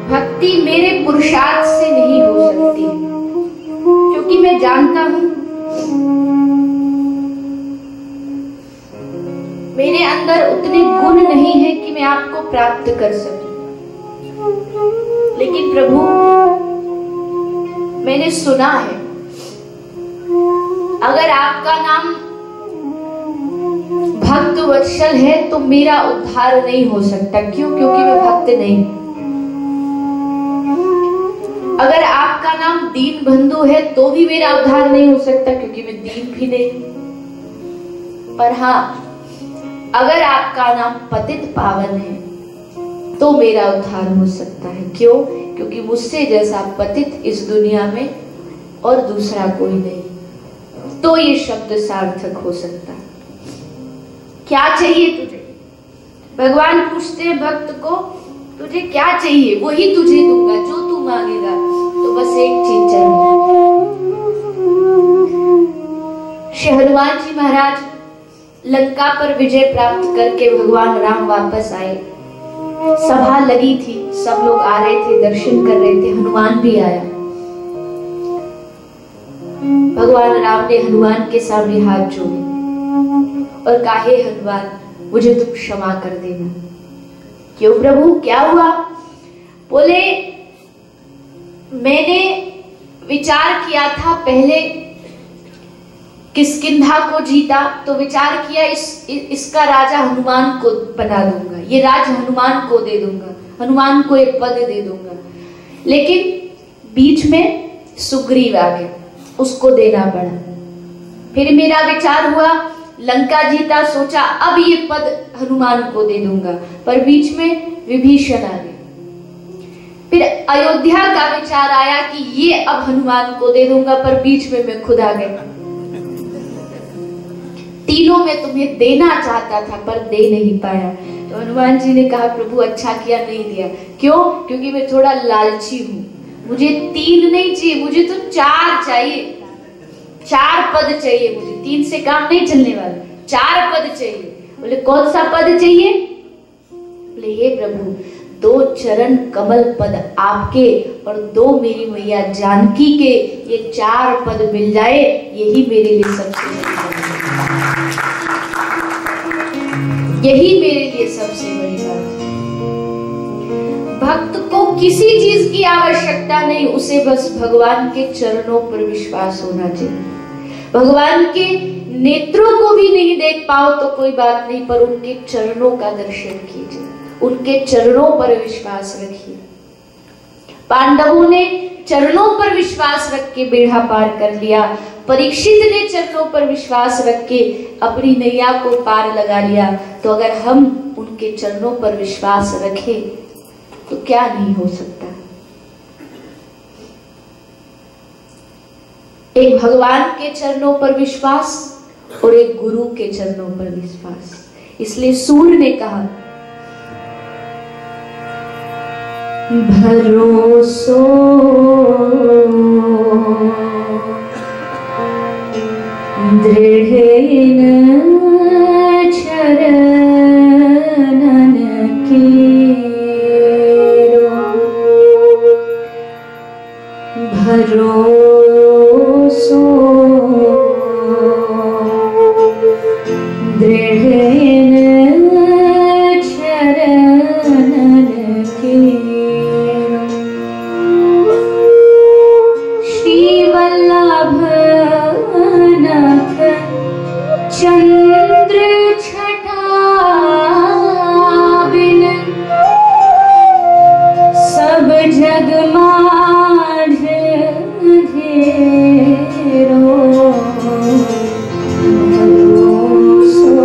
भक्ति मेरे पुरुषार्थ से नहीं हो सकती, क्योंकि मैं जानता हूं मेरे अंदर उतने गुण नहीं है कि मैं आपको प्राप्त कर सकूं। लेकिन प्रभु, मैंने सुना है अगर आपका नाम भक्त वत्सल है तो मेरा उद्धार नहीं हो सकता। क्यों? क्योंकि मैं भक्त नहीं। अगर आपका नाम दीन बंधु है तो भी मेरा उद्धार नहीं हो सकता, क्योंकि मैं दीन भी नहीं। पर हाँ, अगर आपका नाम पतित पावन है तो मेरा उद्धार हो सकता है। क्यों? क्योंकि मुझसे जैसा पतित इस दुनिया में और दूसरा कोई नहीं। तो ये शब्द सार्थक हो सकता है। क्या चाहिए तुझे? भगवान पूछते हैं भक्त को, तुझे क्या चाहिए? वही तुझे दूंगा जो तू मांगेगा। तो बस एक चीज चाहिए। श्री हनुमान जी महाराज लंका पर विजय प्राप्त करके भगवान राम वापस आए। सभा लगी थी, सब लोग आ रहे थे, दर्शन कर रहे थे। हनुमान भी आया। भगवान राम ने हनुमान के सामने हाथ जोड़े और कहा, हे हनुमान, मुझे तुम क्षमा कर देना। क्यों प्रभु, क्या हुआ? बोले, मैंने विचार किया था पहले किष्किंधा को जीता, तो विचार किया इसका राजा हनुमान को बना दूंगा, ये राज हनुमान को दे दूंगा, हनुमान को एक पद दे दूंगा। लेकिन बीच में सुग्रीव आ गया, उसको देना पड़ा। फिर मेरा विचार हुआ, लंका जीता, सोचा अब ये पद हनुमान को दे दूंगा, पर बीच में विभीषण आ गया। फिर अयोध्या का विचार आया कि ये अब हनुमान को दे दूंगा, पर बीच में मैं खुद आ गया। तीनों में तुम्हें देना चाहता था पर दे नहीं पाया। तो हनुमान जी ने कहा, प्रभु अच्छा किया नहीं दिया। क्यों? क्योंकि मैं थोड़ा लालची हूं। मुझे 3 नहीं चाहिए, मुझे तो 4 चाहिए। 4 पद चाहिए मुझे, 3 से काम नहीं चलने वाला। 4 पद चाहिए। बोले कौन सा पद चाहिए? बोले हे प्रभु, 2 चरण कमल पद आपके और 2 मेरी मैया जानकी के, ये 4 पद मिल जाए, यही मेरे लिए सबसे बड़ी बात है। यही मेरे लिए सबसे बड़ी बात है। भक्त को किसी चीज की आवश्यकता नहीं, उसे बस भगवान के चरणों पर विश्वास होना चाहिए। भगवान के नेत्रों को भी नहीं देख पाओ तो कोई बात नहीं, पर उनके चरणों का दर्शन कीजिए, उनके चरणों पर विश्वास रखिए। पांडवों ने चरणों पर विश्वास रख के बेड़ा पार कर लिया। परीक्षित ने चरणों पर विश्वास रख के अपनी नैया को पार लगा लिया। तो अगर हम उनके चरणों पर विश्वास रखें तो क्या नहीं हो सकता। एक भगवान के चरणों पर विश्वास और एक गुरु के चरणों पर विश्वास। इसलिए सूर्य ने कहा, भरोसो दृढ़ेन चरणन केरो, भरोसो दृढ़ेन चरणन केरो, श्री वल्लभ चंद्र छटा बिन सब जग माझ घेरो, भरोसो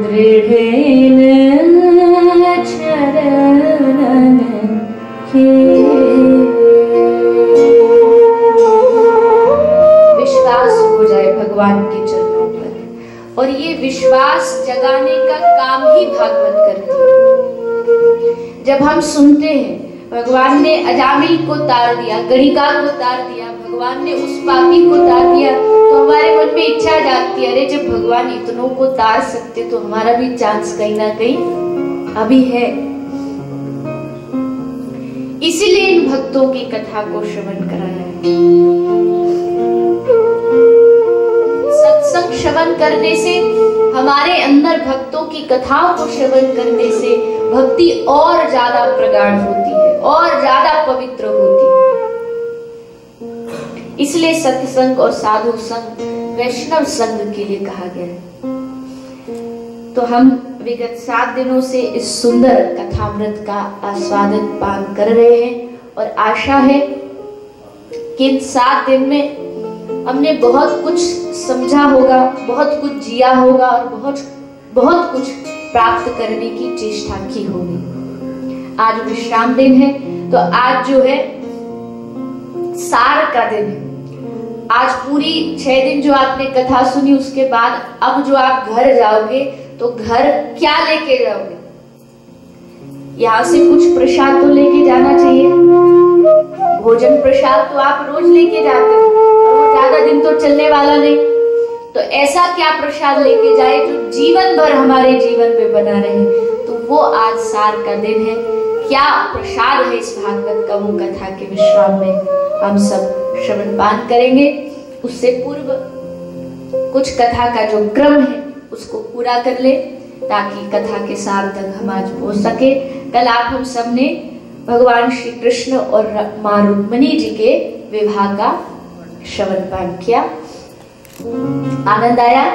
दृढ़ेन चरणन केरो। भगवान के चरणों पर, और ये विश्वास जगाने का काम ही भागवत करती है। जब हम सुनते हैं भगवान ने अजामिल को तार दिया, गणिका को तार दिया, भगवान ने उस पापी को तार दिया, तो हमारे मन में इच्छा जागती है, अरे जब भगवान इतनों को तार सकते तो हमारा भी चांस कहीं ना कहीं अभी है। इसीलिए इन भक्तों की कथा को श्रवण कराया है। सत्संग श्रवण करने से, हमारे अंदर भक्तों की कथाओं को श्रवण करने से भक्ति और ज्यादा प्रगाढ़ होती है और ज्यादा पवित्र होती है। इसलिए सत्संग और साधु संग वैष्णव संग के लिए कहा गया है। तो हम विगत 7 दिनों से इस सुंदर कथामृत का आस्वादन पान कर रहे हैं और आशा है कि इन 7 दिन में हमने बहुत कुछ समझा होगा, बहुत कुछ जिया होगा और बहुत कुछ प्राप्त करने की चेष्टा की होगी। आज विश्राम दिन है, तो आज जो है सार का दिन है। आज पूरी 6 दिन जो आपने कथा सुनी, उसके बाद अब जो आप घर जाओगे तो घर क्या लेके जाओगे? यहाँ से कुछ प्रसाद तो लेके जाना चाहिए। भोजन प्रसाद तो आप रोज लेके जाते हो और वो ज्यादा दिन तो चलने वाला नहीं। तो ऐसा क्या प्रसाद लेके जाए जो जीवन भर हमारे जीवन में बना रहे? तो वो आज सार का दिन है। क्या प्रसाद है इस भागवत का, वो कथा के विश्राम में हम सब श्रवण पान करेंगे। उससे पूर्व कुछ कथा का जो क्रम है उसको पूरा कर ले, ताकि कथा के सार तक हम आज पहुंच सके। कल आप हम सब ने भगवान श्री कृष्ण और मां रुक्मिणी जी के विवाह का श्रवण पान किया। आनंद आया?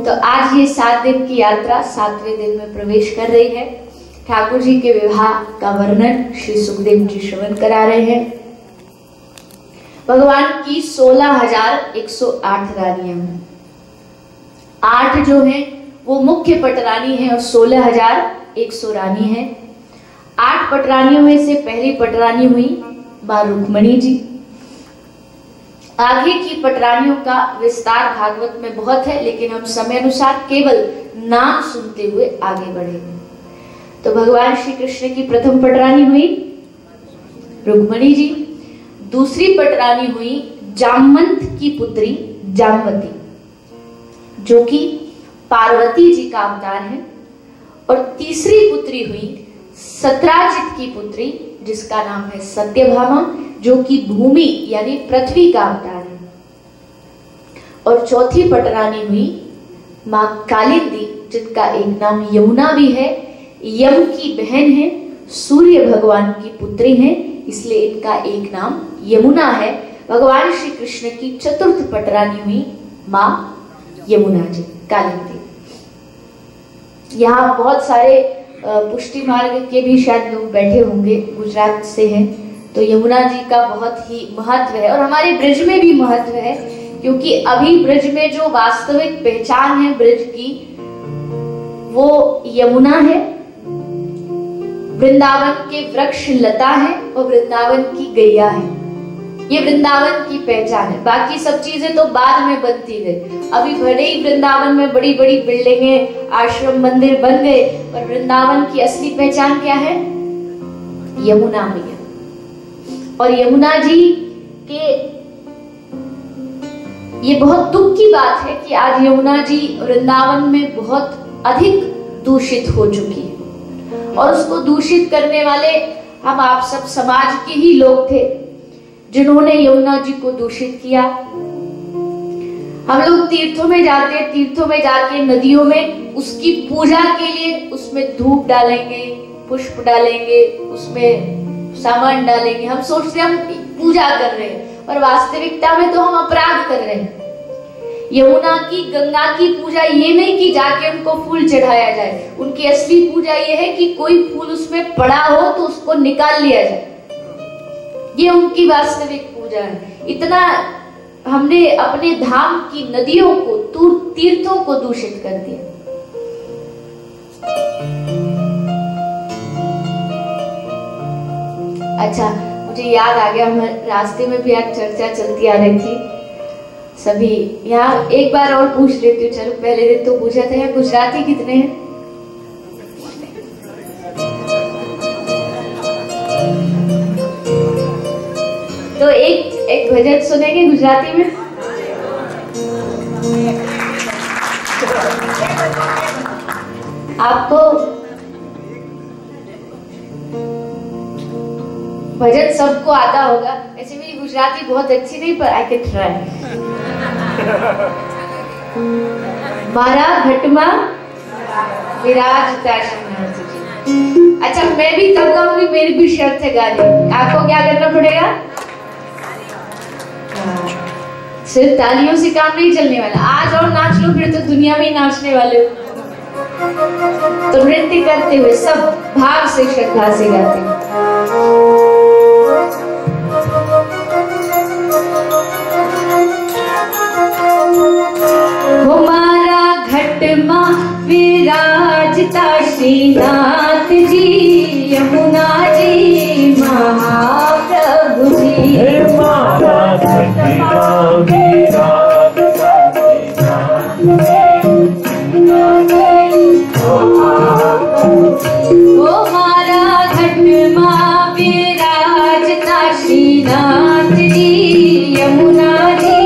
तो आज ये 7 दिन की यात्रा 7वें दिन में प्रवेश कर रही है। ठाकुर जी के विवाह का वर्णन श्री सुखदेव जी श्रवण करा रहे हैं। भगवान की 16,108 रानियां हैं। 8 जो हैं वो मुख्य पटरानी है और 16,100 रानी है। 8 पटरानियों में से पहली पटरानी हुई मां रुक्मिणी जी। आगे की पटरानियों का विस्तार भागवत में बहुत है, लेकिन हम समय अनुसार केवल नाम सुनते हुए आगे बढ़ेंगे। तो भगवान श्री कृष्ण की प्रथम पटरानी हुई रुक्मिणी जी। दूसरी पटरानी हुई जामवंत की पुत्री जामवती, जो कि पार्वती जी का अवतार है। और तीसरी पुत्री हुई सत्राजित की पुत्री, जिसका नाम है सत्यभामा, जो कि भूमि यानी पृथ्वी का अवतार है। और चौथी पटरानी हुई मां कालिंदी, जिनका एक नाम यमुना भी है। यम की बहन है, सूर्य भगवान की पुत्री है, इसलिए इनका एक नाम यमुना है। भगवान श्री कृष्ण की चतुर्थ पटरानी हुई मां यमुना जी, कालिंदी। यहाँ बहुत सारे पुष्टि मार्ग के भी शायद लोग बैठे होंगे, गुजरात से हैं, तो यमुना जी का बहुत ही महत्व है और हमारे ब्रज में भी महत्व है, क्योंकि अभी ब्रज में जो वास्तविक पहचान है ब्रज की, वो यमुना है। वृंदावन के वृक्ष लता है और वृंदावन की गैया है। ये वृंदावन की पहचान है। बाकी सब चीजें तो बाद में बनती गई। अभी भले ही वृंदावन में बड़ी बड़ी बिल्डिंगें, आश्रम, मंदिर बन गए, पर वृंदावन की असली पहचान क्या है? यमुना मैया। और यमुना जी के ये बहुत दुख की बात है कि आज यमुना जी वृंदावन में बहुत अधिक दूषित हो चुकी है, और उसको दूषित करने वाले हम आप सब समाज के ही लोग थे, जिन्होंने यमुना जी को दूषित किया। हम लोग तीर्थों में जाते हैं, तीर्थों में जाके नदियों में उसकी पूजा के लिए उसमें धूप डालेंगे, पुष्प डालेंगे, उसमें सामान डालेंगे। हम सोचते हैं हम पूजा कर रहे हैं, पर वास्तविकता में तो हम अपराध कर रहे हैं। यमुना की, गंगा की पूजा ये नहीं कि जाके उनको फूल चढ़ाया जाए। उनकी असली पूजा ये है कि कोई फूल उसमें पड़ा हो तो उसको निकाल लिया जाए। ये उनकी वास्तविक पूजा है। इतना हमने अपने धाम की नदियों को, तीर्थों को दूषित कर दिया। अच्छा, मुझे याद आ गया, हमारे रास्ते में भी आज चर्चा चलती आ रही थी सभी। यहाँ एक बार और पूछ लेती हूँ, चलो पहले दिन तो पूछा था, यहाँ गुजराती कितने हैं? भजन सुनेंगे गुजराती में? आपको भजन सबको आता होगा। ऐसे मेरी गुजराती बहुत अच्छी नहीं, पर आई कैन ट्राई। मारा घटमा विराजता श्रीनाथ जी। अच्छा, मैं भी तब गाऊंगी, मेरी भी शर्त है गाने। आपको क्या करना पड़ेगा? सिर्फ तालियों से काम नहीं चलने वाला। आज और नाच लो, फिर तो दुनिया में ही नाचने वाले हो। तो नृत्य करते हुए सब भाव से, श्रद्धा से गाते हैं। हमारा घटमा विराजता श्रीनाथ जी, यमुना जी महाप्रभु जी। हमारा घटमा विराजता श्रीनाथ जी, हमारा घटमा विराजता श्रीनाथ जी, यमुना जी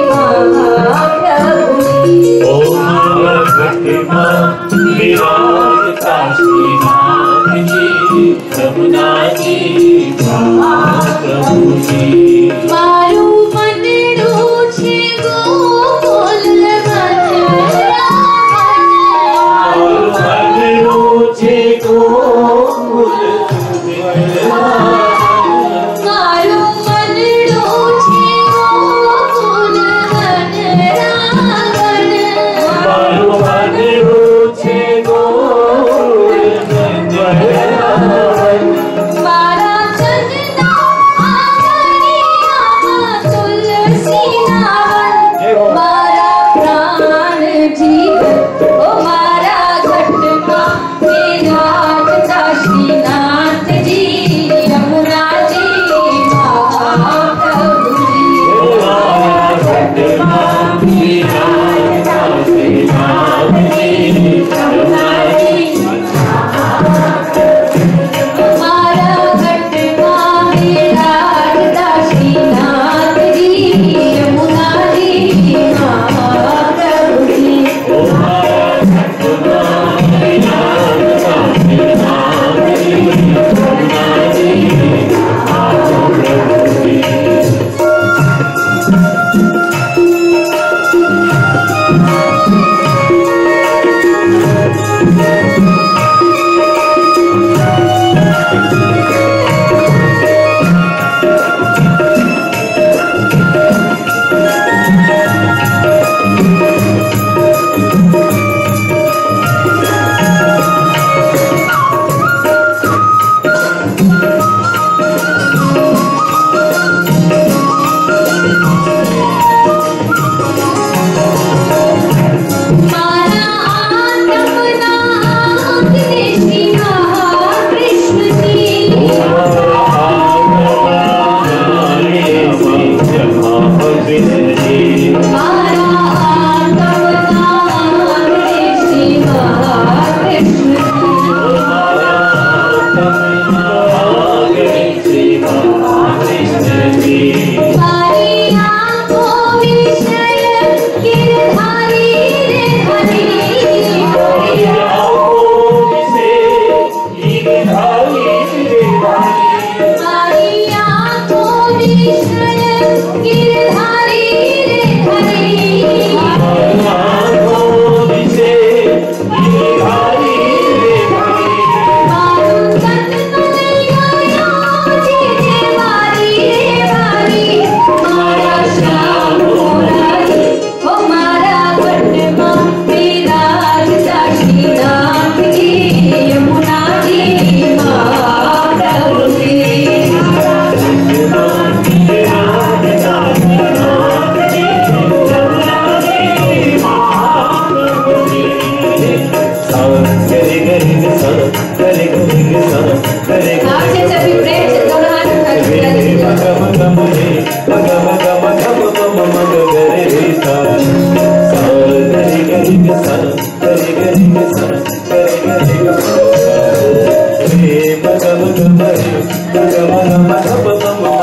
महाप्रभु जी। हमारा घटमा विराजता श्रीनाथ जी, यमुना जी महाप्रभु जी। मारू मन रूछे Gokul Gama gama gama gama gama gama gama gama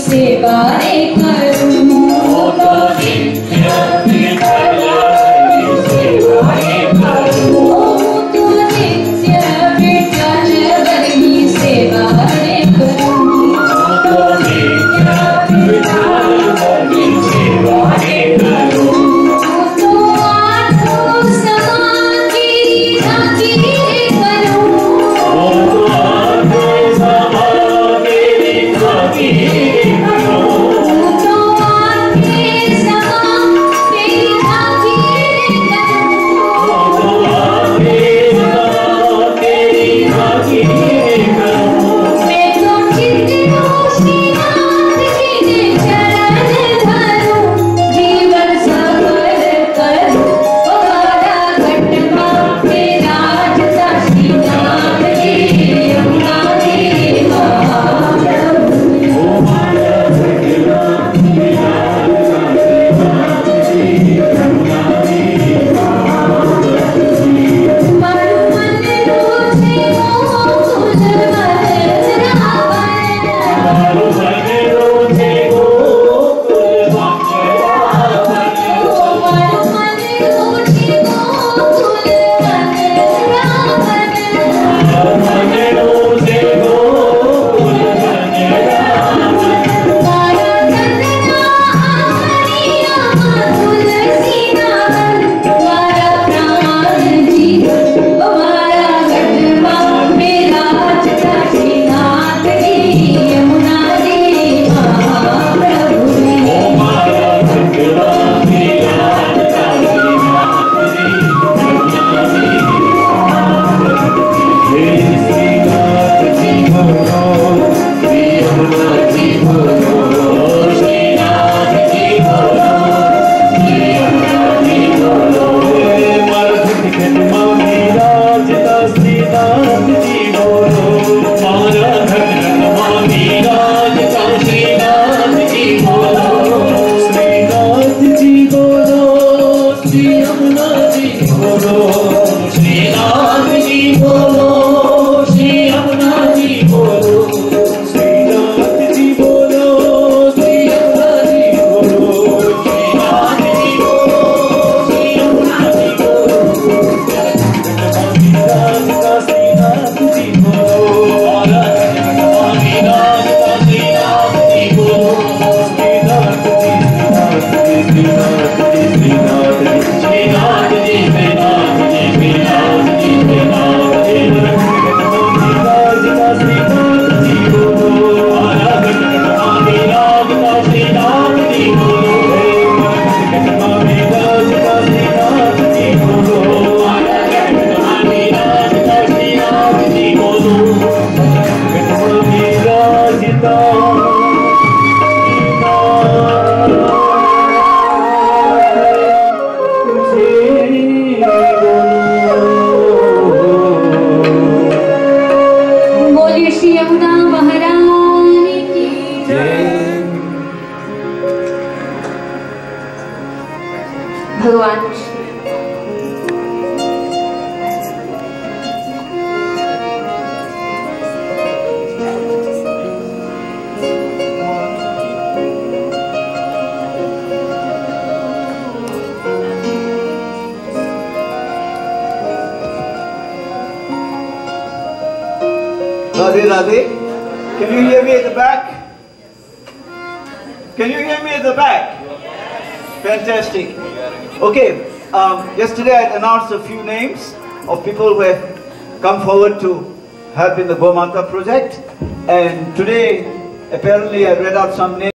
सेवाएं करूं। वो तो नित्य विठल की सेवाएं करूं। वो तो नित्य विठल की सेवाएं करूं। वो तो नित्य विठल की सेवाएं करूं। वो तो आठों समा की झांकी करूं। वो तो आठों समा की झांकी करूं। वो तो आठों समा की झांकी करूं। वो तो आठों समा की झांकी करूं। मैं तो चित्त रोशनीनाथ के चरण धरूं। जीवन सफल करूं। हमारा घटमा मेरा जता श्रीनाथ जी यमुना जी महाप्रभु। मारू मन रोजे गोकुल वृंदावन। मारू मन रोजे गोकुल वृंदावन। मारू मन रोजे गोकुल वृंदावन। मारू मन रोजे गोकुल वृंदावन। मारा कंगना आनिया तुलसी नावन। मारा प्राण जीवन हमारा घटमा मेरा जता श्रीनाथ जी यमुना जी महाप्रभु। हमारा घटमा मेरा जता श्रीनाथ जी यमुना जी। श्रीनाथ जी बोलो, श्री यमुना जी बोलो। श्रीनाथ जी बोलो, श्री यमुना जी बोलो। हमारा घटमा मेरा जता श्रीनाथ जी बोलो। हमारा घटमा मेरा जता श्रीनाथ जी बोलो। श्रीनाथ जी बोलो, श्री यमुना जी बोलो। श्रीनाथ जी बोलो, श्री यमुना जी बोलो। श्रीनाथ जी बोलो, श्री यमुना जी बोलो। श्रीनाथ जी बोलो, श्री यमुना जी बोलो। श्रीनाथ जी बोलो। हमारा घटमा मेरा जता श्रीनाथ जी बोलो। श्रीनाथ जी, श्रीनाथ जी, श्रीनाथ जी, श्रीनाथ जी, श्रीनाथ जी, श्रीनाथ जी, श्रीनाथ जी, श्रीनाथ जी। घटमा मेरा जता श्रीनाथ जी बोलो। हमारा घटमा मेरा जता श्रीनाथ जी बोलो। घटमा मेरा जता श्रीनाथ जी बोलो। हमारा घटमा मेरा जता श्रीनाथ जी बोलो। घटमा मेरा जता बोलिए श्री यमुना महारानी की जय। भगवान Shri Radhe Radhe. Can you hear me at the back? Can you hear me at the back? Fantastic. Okay, yesterday I announced a few names of people who have come forward to help in the Gomata project, and today apparently I read out some names.